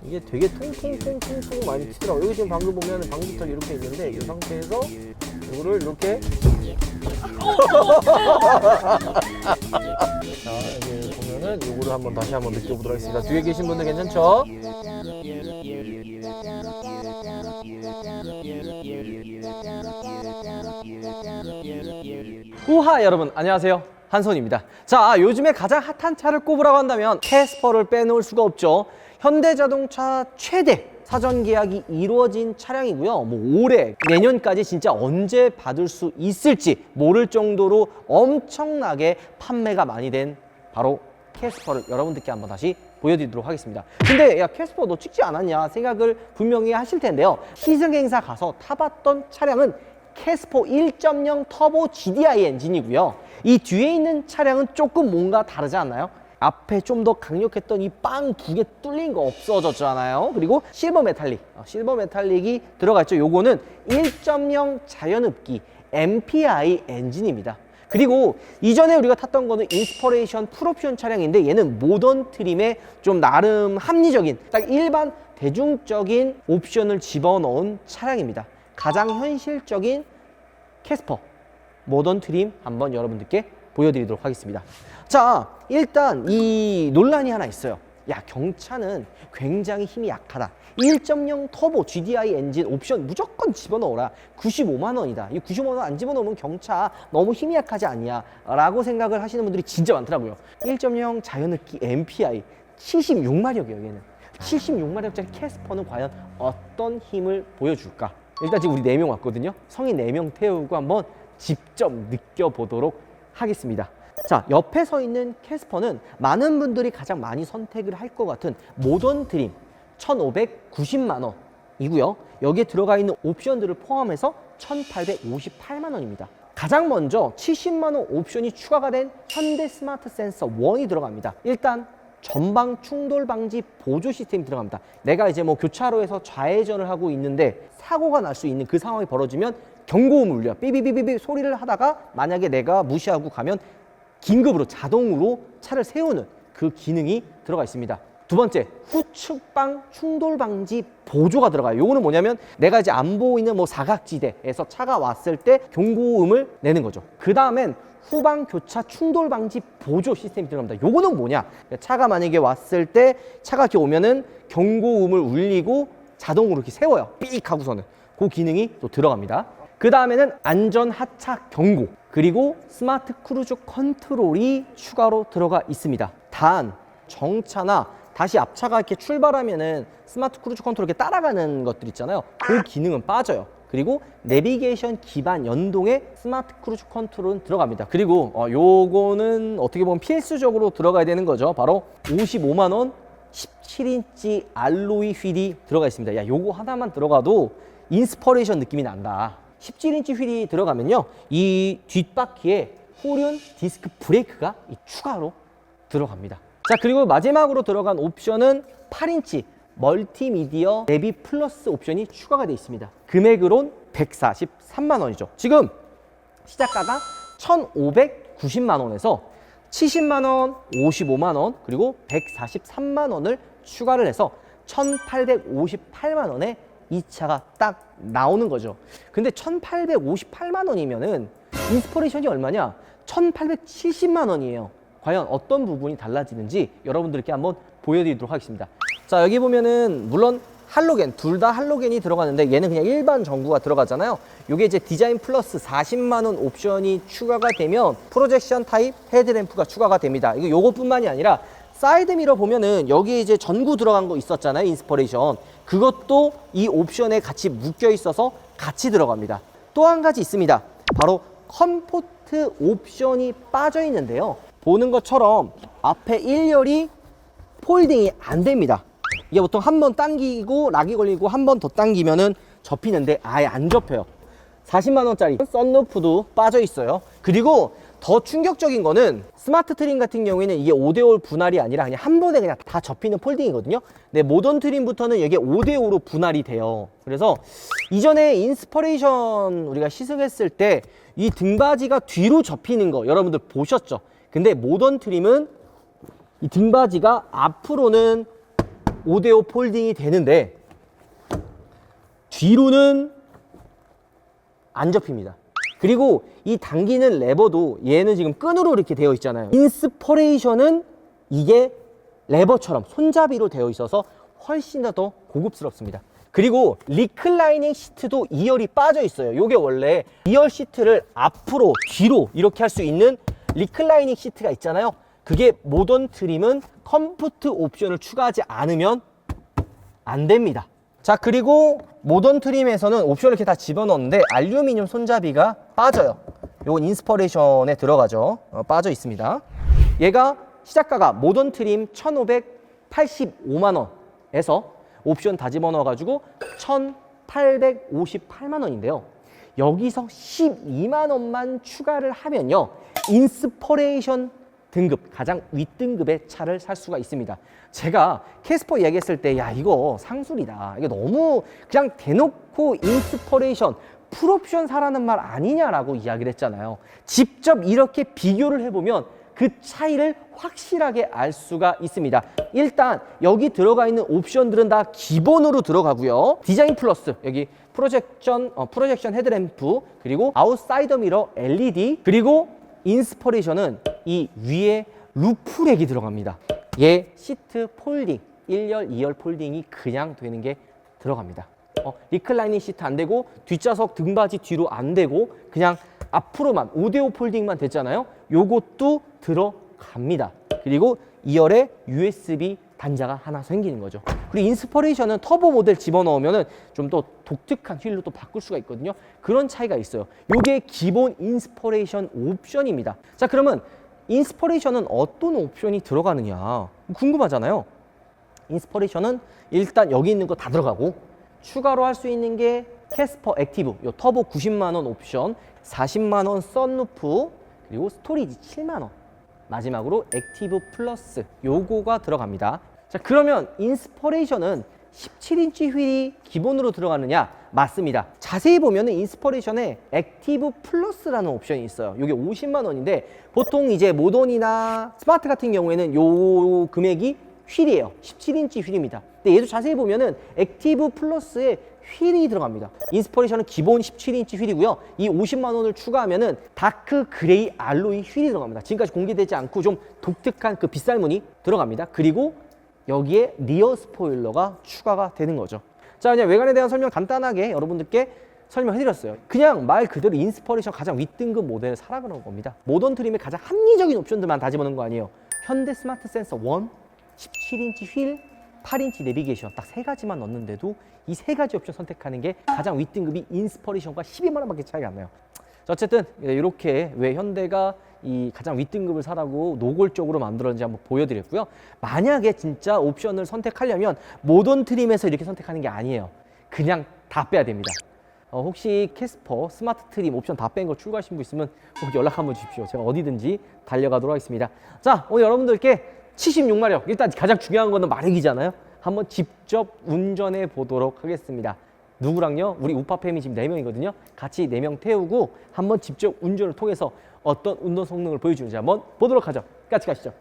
이게 되게 통통통통통 많이 튀더라고요. 여기 지금 방금 보면 방지턱이 이렇게 있는데 이 상태에서 이거를 이렇게 자, 여기 보면은 요거를 한번 다시 한번 느껴보도록 하겠습니다. 뒤에 계신 분들 괜찮죠? 우하 여러분 안녕하세요, 한손입니다. 자, 요즘에 가장 핫한 차를 꼽으라고 한다면 캐스퍼를 빼놓을 수가 없죠. 현대자동차 최대 사전 계약이 이루어진 차량이고요. 뭐 올해 내년까지 진짜 언제 받을 수 있을지 모를 정도로 엄청나게 판매가 많이 된 바로 캐스퍼를 여러분들께 한번 다시 보여드리도록 하겠습니다. 근데 야, 캐스퍼 너 찍지 않았냐 생각을 분명히 하실 텐데요. 시승 행사 가서 타봤던 차량은 캐스퍼 1.0 터보 GDI 엔진이고요. 이 뒤에 있는 차량은 조금 뭔가 다르지 않나요? 앞에 좀 더 강력했던 이 빵 두 개 뚫린 거 없어졌잖아요. 그리고 실버 메탈릭이 들어가 있죠. 요거는 1.0 자연흡기 MPI 엔진입니다. 그리고 이전에 우리가 탔던 거는 인스퍼레이션 풀옵션 차량인데 얘는 모던 트림에 좀 나름 합리적인 딱 일반 대중적인 옵션을 집어넣은 차량입니다. 가장 현실적인 캐스퍼 모던 트림 한번 여러분들께 보여드리도록 하겠습니다. 자, 일단 이 논란이 하나 있어요. 야, 경차는 굉장히 힘이 약하다. 1.0 터보 GDI 엔진 옵션 무조건 집어넣어라. 95만 원이다. 이 95만 원 안 집어넣으면 경차 너무 힘이 약하지 않냐? 라고 생각을 하시는 분들이 진짜 많더라고요. 1.0 자연흡기 MPI 76마력이에요, 얘는. 76마력짜리 캐스퍼는 과연 어떤 힘을 보여줄까? 일단 지금 우리 4명 왔거든요. 성인 4명 태우고 한번 직접 느껴보도록 하겠습니다. 자, 옆에 서 있는 캐스퍼는 많은 분들이 가장 많이 선택을 할 것 같은 모던 드림 1,590만 원이고요. 여기에 들어가 있는 옵션들을 포함해서 1,858만 원입니다. 가장 먼저 70만 원 옵션이 추가가 된 현대 스마트 센서 1이 들어갑니다. 일단 전방 충돌 방지 보조 시스템이 들어갑니다. 내가 이제 뭐 교차로에서 좌회전을 하고 있는데 사고가 날 수 있는 그 상황이 벌어지면 경고음을 울려 삐비비비비 소리를 하다가 만약에 내가 무시하고 가면 긴급으로 자동으로 차를 세우는 그 기능이 들어가 있습니다. 두 번째, 후측방 충돌 방지 보조가 들어가요. 요거는 뭐냐면 내가 이제 안 보이는 뭐 사각지대에서 차가 왔을 때 경고음을 내는 거죠. 그 다음엔 후방 교차 충돌 방지 보조 시스템이 들어갑니다. 요거는 뭐냐? 차가 만약에 왔을 때 차가 이렇게 오면은 경고음을 울리고 자동으로 이렇게 세워요. 삑 하고서는 그 기능이 또 들어갑니다. 그 다음에는 안전 하차 경고, 그리고 스마트 크루즈 컨트롤이 추가로 들어가 있습니다. 단 정차나 다시 앞차가 이렇게 출발하면은 스마트 크루즈 컨트롤 이렇게 따라가는 것들 있잖아요. 그 기능은 빠져요. 그리고 내비게이션 기반 연동의 스마트 크루즈 컨트롤은 들어갑니다. 그리고 요거는 어떻게 보면 필수적으로 들어가야 되는 거죠. 바로 55만 원 17인치 알로이 휠이 들어가 있습니다. 야, 요거 하나만 들어가도 인스퍼레이션 느낌이 난다. 17인치 휠이 들어가면요, 이 뒷바퀴에 후륜 디스크 브레이크가 추가로 들어갑니다. 자, 그리고 마지막으로 들어간 옵션은 8인치 멀티미디어 내비 플러스 옵션이 추가가 되어 있습니다. 금액으론 143만 원이죠. 지금 시작가가 1,590만 원에서 70만 원, 55만 원, 그리고 143만 원을 추가를 해서 1,858만 원에 이 차가 딱 나오는 거죠. 근데 1,858만 원이면은 인스퍼레이션이 얼마냐? 1,870만 원이에요. 과연 어떤 부분이 달라지는지 여러분들께 한번 보여드리도록 하겠습니다. 자, 여기 보면은 물론 할로겐, 둘 다 할로겐이 들어가는데 얘는 그냥 일반 전구가 들어가잖아요. 이게 이제 디자인 플러스 40만 원 옵션이 추가가 되면 프로젝션 타입 헤드램프가 추가가 됩니다. 이거 요것뿐만이 아니라 사이드미러 보면은 여기 이제 전구 들어간 거 있었잖아요, 인스퍼레이션. 그것도 이 옵션에 같이 묶여 있어서 같이 들어갑니다. 또 한 가지 있습니다. 바로 컴포트 옵션이 빠져 있는데요. 보는 것처럼 앞에 1열이 폴딩이 안 됩니다. 이게 보통 한 번 당기고 락이 걸리고 한 번 더 당기면은 접히는데 아예 안 접혀요. 40만 원짜리 썬루프도 빠져 있어요. 그리고 더 충격적인 거는 스마트 트림 같은 경우에는 이게 5대5 분할이 아니라 그냥 한 번에 그냥 다 접히는 폴딩이거든요. 근데 모던 트림부터는 이게 5대5로 분할이 돼요. 그래서 이전에 인스퍼레이션 우리가 시승했을 때 이 등받이가 뒤로 접히는 거 여러분들 보셨죠? 근데 모던 트림은 이 등받이가 앞으로는 5대5 폴딩이 되는데 뒤로는 안 접힙니다. 그리고 이 당기는 레버도 얘는 지금 끈으로 이렇게 되어 있잖아요. 인스퍼레이션은 이게 레버처럼 손잡이로 되어 있어서 훨씬 더 고급스럽습니다. 그리고 리클라이닝 시트도 2열이 빠져 있어요. 이게 원래 2열 시트를 앞으로 뒤로 이렇게 할 수 있는 리클라이닝 시트가 있잖아요. 그게 모던 트림은 컴포트 옵션을 추가하지 않으면 안 됩니다. 자, 그리고 모던 트림에서는 옵션을 이렇게 다 집어넣는데 알루미늄 손잡이가 빠져요. 요건 인스퍼레이션에 들어가죠. 빠져 있습니다. 얘가 시작가가 모던 트림 1,585만 원에서 옵션 다 집어넣어가지고 1,858만 원인데요. 여기서 12만 원만 추가를 하면요. 인스퍼레이션 등급, 가장 윗등급의 차를 살 수가 있습니다. 제가 캐스퍼 이야기했을 때 야 이거 상술이다. 이게 너무 그냥 대놓고 인스퍼레이션 풀옵션 사라는 말 아니냐라고 이야기를 했잖아요. 직접 이렇게 비교를 해보면 그 차이를 확실하게 알 수가 있습니다. 일단 여기 들어가 있는 옵션들은 다 기본으로 들어가고요. 디자인 플러스 여기 프로젝션 헤드램프, 그리고 아웃사이더 미러 LED, 그리고 인스퍼레이션은 이 위에 루프렉이 들어갑니다. 얘 시트 폴딩 1열, 2열 폴딩이 그냥 되는 게 들어갑니다. 리클라이닝 시트 안 되고 뒷좌석 등받이 뒤로 안 되고 그냥 앞으로만 5대5 폴딩만 됐잖아요. 요것도 들어갑니다. 그리고 2열에 USB 단자가 하나 생기는 거죠. 그리고 인스퍼레이션은 터보 모델 집어넣으면 좀 더 독특한 휠로 또 바꿀 수가 있거든요. 그런 차이가 있어요. 요게 기본 인스퍼레이션 옵션입니다. 자, 그러면 인스퍼레이션은 어떤 옵션이 들어가느냐 궁금하잖아요. 인스퍼레이션은 일단 여기 있는 거 다 들어가고 추가로 할 수 있는 게 캐스퍼 액티브, 요 터보 90만 원 옵션, 40만 원 썬루프, 그리고 스토리지 7만 원. 마지막으로 액티브 플러스 요거가 들어갑니다. 자, 그러면 인스퍼레이션은 17인치 휠이 기본으로 들어가느냐? 맞습니다. 자세히 보면은 인스퍼레이션에 액티브 플러스라는 옵션이 있어요. 이게 50만 원인데 보통 이제 모던이나 스마트 같은 경우에는 요 금액이 휠이에요. 17인치 휠입니다. 근데 얘도 자세히 보면은 액티브 플러스에 휠이 들어갑니다. 인스퍼레이션은 기본 17인치 휠이고요. 이 50만 원을 추가하면은 다크 그레이 알로이 휠이 들어갑니다. 지금까지 공개되지 않고 좀 독특한 그 빗살무늬 들어갑니다. 그리고 여기에 리어 스포일러가 추가가 되는 거죠. 자, 그냥 외관에 대한 설명 간단하게 여러분들께 설명해드렸어요. 그냥 말 그대로 인스퍼레이션 가장 윗등급 모델을 사라 그런 겁니다. 모던 트림의 가장 합리적인 옵션들만 다 집어넣은 거 아니에요. 현대 스마트 센서 1, 17인치 휠, 8인치 내비게이션 딱 세 가지만 넣는데도 이 세 가지 옵션 선택하는 게 가장 윗등급이 인스퍼레이션과 12만 원밖에 차이가 안 나요. 자, 어쨌든 이렇게 왜 현대가 이 가장 윗등급을 사라고 노골적으로 만들었는지 한번 보여드렸고요. 만약에 진짜 옵션을 선택하려면 모던 트림에서 이렇게 선택하는 게 아니에요. 그냥 다 빼야 됩니다. 혹시 캐스퍼 스마트 트림 옵션 다 뺀 거 출고하신 분 있으면 꼭 연락 한번 주십시오. 제가 어디든지 달려가도록 하겠습니다. 자, 오늘 여러분들께 76마력, 일단 가장 중요한 거는 마력이잖아요. 한번 직접 운전해 보도록 하겠습니다. 누구랑요? 우리 우파팸이 지금 4명이거든요. 같이 4명 태우고 한번 직접 운전을 통해서 어떤 운전 성능을 보여주는지 한번 보도록 하죠. 같이 가시죠.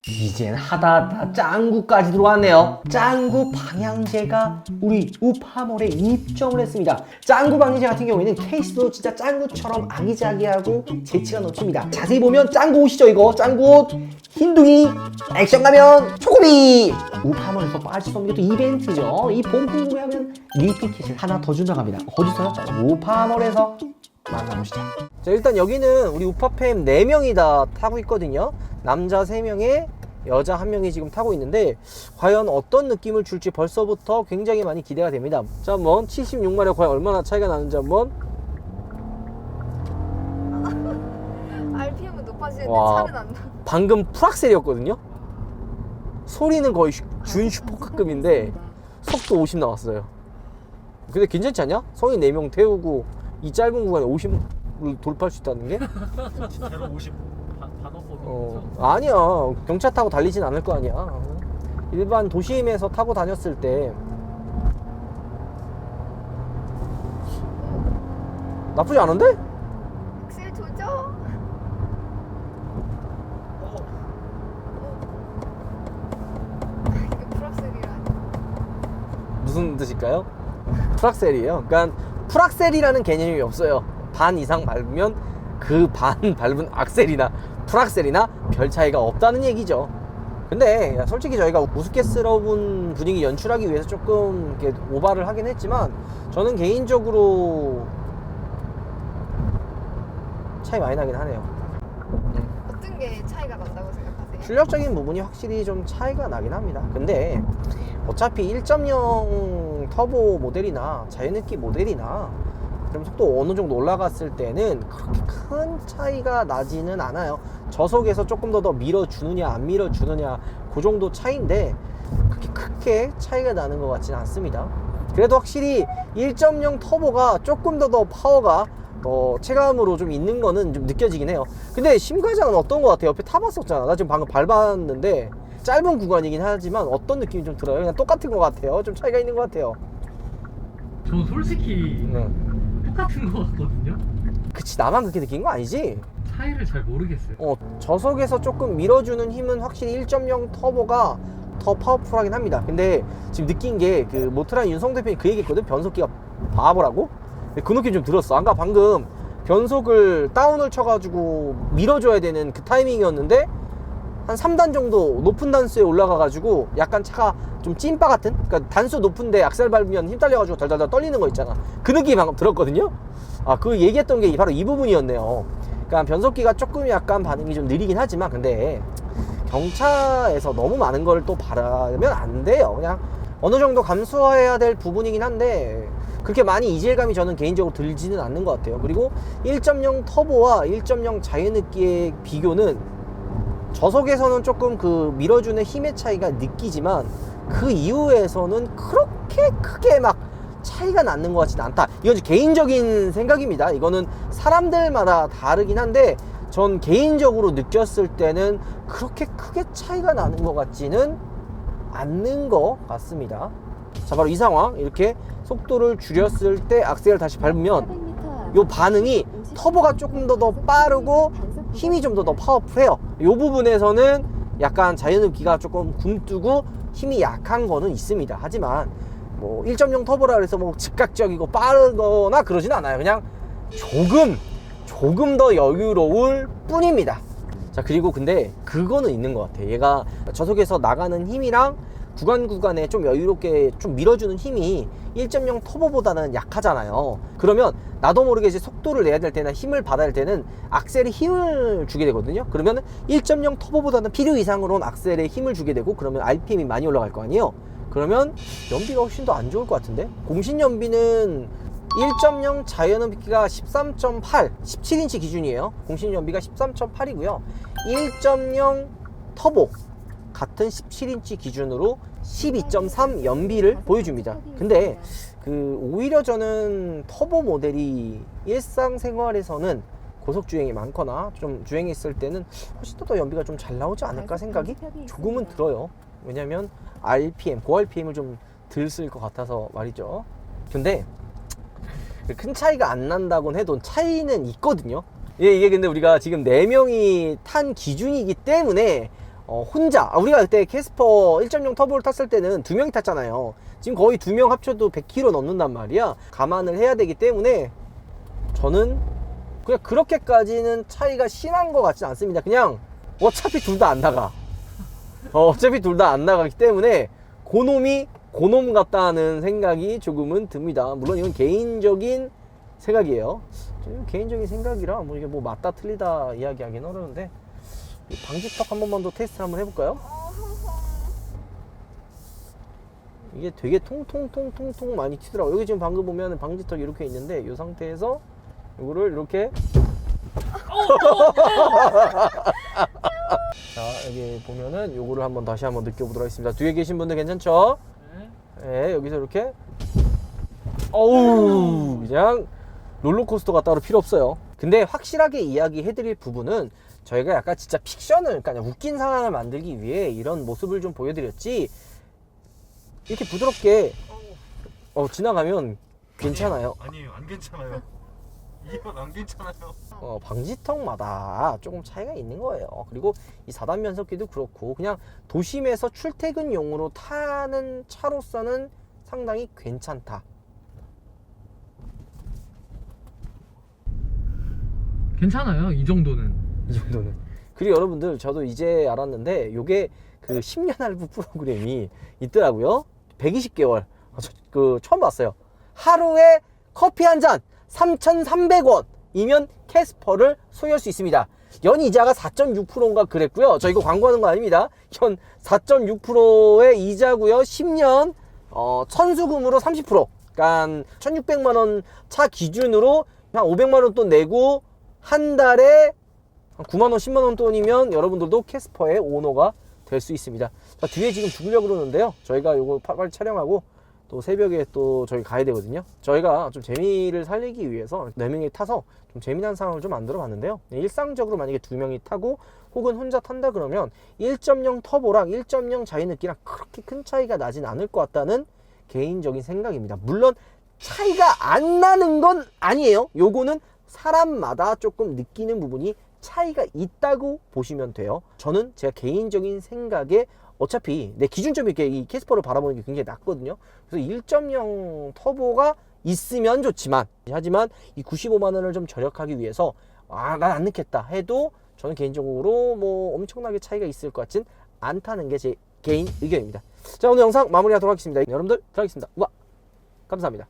이젠 하다 짱구까지 들어왔네요. 짱구 방향제가 우리 우파몰에 입점을 했습니다. 짱구 방향제 같은 경우에는 케이스도 진짜 짱구처럼 아기자기하고 재치가 넘칩니다. 자세히 보면 짱구 옷이죠. 이거 짱구 옷, 흰둥이, 액션 가면 초코비. 우파몰에서 빠질 수 없는 것도 이벤트죠. 이 본품 구매하면 리피킷을 하나 더 준다고 합니다. 어디서요? 우파몰에서 만나보시죠. 자, 일단 여기는 우리 우파팸 4명이 다 타고 있거든요. 남자 3명에 여자 1명이 지금 타고 있는데 과연 어떤 느낌을 줄지 벌써부터 굉장히 많이 기대가 됩니다. 자, 한번 76마력 과연 얼마나 차이가 나는지 한번. RPM은 높아지는데 와, 차는 안 나. 방금 풀악셀이었거든요. 소리는 거의 준 슈퍼카급인데 속도 50 나왔어요. 근데 괜찮지 않냐? 성인 4명 태우고 이 짧은 구간에 50을 돌파할 수 있다는 게? 제로 50 반어법이 아니야. 경차 타고 달리진 않을 거 아니야. 일반 도심에서 타고 다녔을 때 나쁘지 않은데? 엑셀 조져. 이게 풀악셀이라니. 무슨 뜻일까요? 풀악셀이에요. 그러니까 풀악셀이라는 개념이 없어요. 반 이상 밟으면 그 반 밟은 악셀이나 풀악셀이나 별 차이가 없다는 얘기죠. 근데 솔직히 저희가 우스갯스러운 분위기 연출하기 위해서 조금 이렇게 오바를 하긴 했지만 저는 개인적으로 차이 많이 나긴 하네요. 어떤 게 차이가 난다고 생각하세요? 출력적인 부분이 확실히 좀 차이가 나긴 합니다. 근데 어차피 1.0 터보 모델이나 자연흡기 모델이나 그럼 속도 어느 정도 올라갔을 때는 그렇게 큰 차이가 나지는 않아요. 저속에서 조금 더 밀어주느냐 안 밀어주느냐 그 정도 차이인데 그렇게 크게 차이가 나는 것 같지는 않습니다. 그래도 확실히 1.0 터보가 조금 더 파워가 체감으로 좀 있는 거는 좀 느껴지긴 해요. 근데 심과장은 어떤 것 같아요? 옆에 타봤었잖아. 나 지금 방금 밟았는데 짧은 구간이긴 하지만 어떤 느낌이 좀 들어요? 그냥 똑같은 것 같아요? 좀 차이가 있는 것 같아요? 전 솔직히 똑같은 거 같거든요. 그치, 나만 그렇게 느낀 거 아니지? 차이를 잘 모르겠어요. 저속에서 조금 밀어주는 힘은 확실히 1.0 터보가 더 파워풀하긴 합니다. 근데 지금 느낀 게 그 모트란 윤성 대표님 그 얘기했거든. 변속기가 바보라고? 그 느낌 좀 들었어. 아까 방금 변속을 다운을 쳐가지고 밀어줘야 되는 그 타이밍이었는데 한 3단 정도 높은 단수에 올라가가지고 약간 차가 좀 찐빠 같은? 그러니까 단수 높은데 악셀 밟으면 힘 딸려가지고 덜덜덜 떨리는 거 있잖아. 그 느낌이 방금 들었거든요. 그 얘기했던 게 바로 이 부분이었네요. 그러니까 변속기가 조금 약간 반응이 좀 느리긴 하지만 근데 경차에서 너무 많은 걸 또 바라면 안 돼요. 그냥 어느 정도 감수해야 될 부분이긴 한데 그렇게 많이 이질감이 저는 개인적으로 들지는 않는 것 같아요. 그리고 1.0 터보와 1.0 자연흡기의 비교는 저속에서는 조금 그 밀어주는 힘의 차이가 느끼지만 그 이후에서는 그렇게 크게 막 차이가 나는 것 같지는 않다. 이건 개인적인 생각입니다. 이거는 사람들마다 다르긴 한데 전 개인적으로 느꼈을 때는 그렇게 크게 차이가 나는 것 같지는 않는 것 같습니다. 자, 바로 이 상황. 이렇게 속도를 줄였을 때 악셀을 다시 밟으면 요 반응이 터보가 조금 더 빠르고 힘이 좀 더 파워풀해요. 요 부분에서는 약간 자연흡기가 조금 굼뜨고 힘이 약한 거는 있습니다. 하지만 뭐 1.0 터보라 그래서 뭐 즉각적이고 빠르거나 그러진 않아요. 그냥 조금 더 여유로울 뿐입니다. 자, 그리고 근데 그거는 있는 것 같아. 얘가 저속에서 나가는 힘이랑 구간에 좀 여유롭게 좀 밀어주는 힘이 1.0 터보보다는 약하잖아요. 그러면 나도 모르게 이제 속도를 내야 될 때나 힘을 받아야 될 때는 악셀에 힘을 주게 되거든요. 그러면 1.0 터보보다는 필요 이상으로는 악셀에 힘을 주게 되고 그러면 RPM이 많이 올라갈 거 아니에요. 그러면 연비가 훨씬 더 안 좋을 것 같은데? 공신 연비는 1.0 자연흡기가 13.8, 17인치 기준이에요. 공신 연비가 13.8이고요. 1.0 터보 같은 17인치 기준으로 12.3 연비를 보여줍니다. 근데 오히려 저는 터보 모델이 일상생활에서는 고속주행이 많거나 좀 주행했을 때는 훨씬 더 연비가 좀 잘 나오지 않을까 생각이 조금은 들어요. 왜냐면 RPM, 고RPM을 좀 덜 쓸 것 같아서 말이죠. 근데 큰 차이가 안 난다곤 해도 차이는 있거든요. 이게 근데 우리가 지금 4명이 탄 기준이기 때문에 혼자 우리가 그때 캐스퍼 1.0 터보를 탔을 때는 2명이 탔잖아요. 지금 거의 2명 합쳐도 100km 넘는단 말이야. 감안을 해야 되기 때문에 저는 그냥 그렇게까지는 차이가 심한 것 같지 않습니다. 그냥 어차피 둘 다 안 나가. 어차피 둘 다 안 나가기 때문에 고놈이 고놈 같다는 생각이 조금은 듭니다. 물론 이건 개인적인 생각이에요. 개인적인 생각이라 뭐 이게 뭐 맞다 틀리다 이야기하기는 어려운데 방지턱 한 번만 더 테스트 한번 해볼까요? 이게 되게 통통 많이 튀더라고요. 여기 지금 방금 보면 방지턱이 이렇게 있는데 이 상태에서 이거를 이렇게 자, 여기 보면은 요거를 한번 다시 한번 느껴보도록 하겠습니다. 뒤에 계신 분들 괜찮죠? 네, 여기서 이렇게 어우, 그냥 롤러코스터가 따로 필요 없어요. 근데 확실하게 이야기해드릴 부분은 저희가 약간 진짜 픽션을, 그러니까 웃긴 상황을 만들기 위해 이런 모습을 좀 보여드렸지 이렇게 부드럽게 지나가면 괜찮아요. 아니에요, 안 괜찮아요. 이건 안 괜찮아요. 방지턱마다 조금 차이가 있는 거예요. 그리고 이 4단 변속기도 그렇고 그냥 도심에서 출퇴근용으로 타는 차로서는 상당히 괜찮다. 괜찮아요. 이 정도는. 이 정도는. 그리고 여러분들 저도 이제 알았는데 요게 그 10년 할부 프로그램이 있더라고요. 120개월. 그 처음 봤어요. 하루에 커피 한 잔 3,300원이면 캐스퍼를 소유할 수 있습니다. 연 이자가 4.6%인가 그랬고요. 저 이거 광고하는 거 아닙니다. 연 4.6%의 이자고요. 10년 천수금으로 30%. 그러니까 1,600만 원 차 기준으로 한 500만 원 돈 내고 한 달에 9만 원, 10만 원 돈이면 여러분들도 캐스퍼의 오너가 될 수 있습니다. 자, 뒤에 지금 죽으려고 그러는데요. 저희가 요거 빨리 촬영하고 또 새벽에 또 저희 가야 되거든요. 저희가 좀 재미를 살리기 위해서 4명이 타서 좀 재미난 상황을 좀 만들어 봤는데요. 일상적으로 만약에 2명이 타고 혹은 혼자 탄다 그러면 1.0 터보랑 1.0 자이느끼랑 그렇게 큰 차이가 나진 않을 것 같다는 개인적인 생각입니다. 물론 차이가 안 나는 건 아니에요. 요거는 사람마다 조금 느끼는 부분이 차이가 있다고 보시면 돼요. 저는 제가 개인적인 생각에 어차피 내 기준점이 이렇게 이 캐스퍼를 바라보는 게 굉장히 낮거든요. 그래서 1.0 터보가 있으면 좋지만, 하지만 이 95만 원을 좀 절약하기 위해서 난 안 넣겠다 해도 저는 개인적으로 뭐 엄청나게 차이가 있을 것 같진 않다는 게 제 개인 의견입니다. 자, 오늘 영상 마무리하도록 하겠습니다. 여러분들 들어가겠습니다. 우와, 감사합니다.